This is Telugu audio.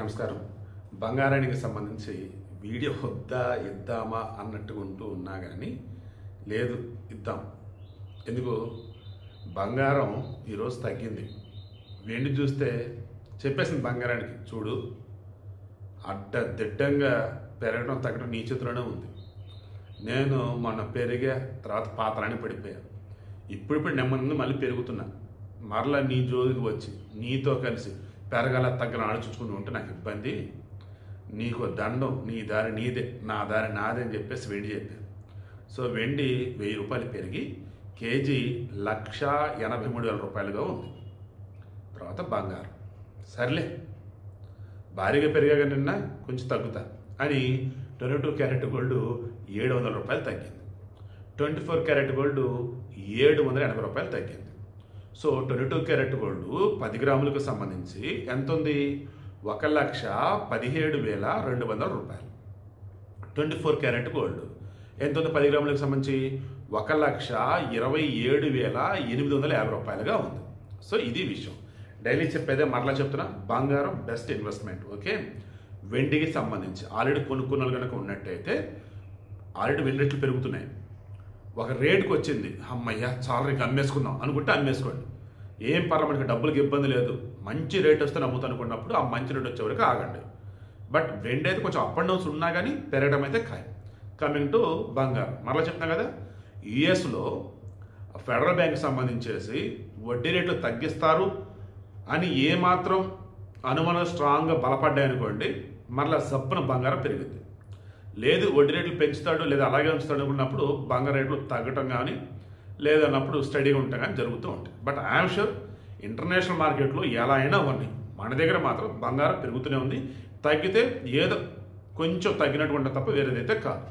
నమస్కారం. బంగారానికి సంబంధించి వీడియో వద్దా ఇద్దామా అన్నట్టుగా ఉన్నా కానీ లేదు, ఇద్దాం. ఎందుకు? బంగారం ఈరోజు తగ్గింది. వెండి చూస్తే చెప్పేసింది బంగారానికి, చూడు అడ్డదిడ్డంగా పెరగడం తగ్గడం నీ చేతిలోనే ఉంది. నేను మొన్న పెరిగా, తర్వాత పాత్రని పడిపోయాను. ఇప్పుడు నెమ్మది మళ్ళీ పెరుగుతున్నా. మరలా నీ జోలికి వచ్చి నీతో కలిసి పెరగాల తగ్గల ఆలోచించుకుని ఉంటే నాకు ఇబ్బంది. నీకు దండం, నీ దారి నీదే, నా దారి నాదే అని చెప్పేసి వెండి చెప్పాను. సో వెండి 1000 రూపాయలు పెరిగి కేజీ 1,83,000 రూపాయలుగా ఉంది. తర్వాత బంగారం సర్లే భారీగా పెరిగాక నిన్న కొంచెం తగ్గుతా అని 22 క్యారెట్ గోల్డ్ 700 రూపాయలు తగ్గింది. 24 క్యారెట్ గోల్డ్ 780 రూపాయలు తగ్గింది. సో 22 క్యారెట్ గోల్డ్ 10 గ్రాములకు సంబంధించి ఎంత ఉంది? 1,17,200 రూపాయలు. 24 క్యారెట్ గోల్డ్ ఎంత ఉంది? 10 గ్రాములకు సంబంధించి 1,27,850 రూపాయలుగా ఉంది. సో ఇది విషయం. డైలీ చెప్పేదే మరలా చెప్తున్నా, బంగారం బెస్ట్ ఇన్వెస్ట్మెంట్. ఓకే, వెండికి సంబంధించి ఆల్రెడీ కొనుక్కున్న కనుక ఉన్నట్టయితే ఆల్రెడీ వెండి రేట్లు పెరుగుతున్నాయి. ఒక రేటుకి వచ్చింది, అమ్మయ్య చాలా రేటు అమ్మేసుకుందాం అనుకుంటే అమ్మేసుకోండి, ఏం పర్లేదు, మనకి డబ్బులకి ఇబ్బంది లేదు. మంచి రేట్ వస్తే నమ్ముతా అనుకున్నప్పుడు ఆ మంచి రేట్ వచ్చే వరకు ఆగండి. బట్ వెండి అయితే కొంచెం అప్ అండ్ డౌన్స్ ఉన్నా కానీ పెరగడం అయితే ఖాయం. కమింగ్ టు బంగారం, మరలా చెప్తున్నా కదా, యుఎస్లో ఫెడరల్ బ్యాంక్ సంబంధించేసి వడ్డీ రేట్లు తగ్గిస్తారు అని ఏమాత్రం అనుమానం స్ట్రాంగ్గా బలపడ్డాయనుకోండి, మరలా సబ్బున బంగారం పెరుగుద్ది. లేదు వడ్డీ రేట్లు పెంచుతాడు లేదా అలాగే ఉంచుతాడు అనుకున్నప్పుడు బంగారం రేట్లు తగ్గటం కానీ లేదన్నప్పుడు స్టడీగా ఉండటం కానీ జరుగుతూ ఉంటాయి. బట్ ఐఎమ్ షూర్ ఇంటర్నేషనల్ మార్కెట్లో ఎలా అయినా ఉన్నాయి, మన దగ్గర మాత్రం బంగారం పెరుగుతూనే ఉంది. తగ్గితే ఏదో కొంచెం తగ్గినట్టు ఉంటుంది తప్ప వేరేదైతే కాదు.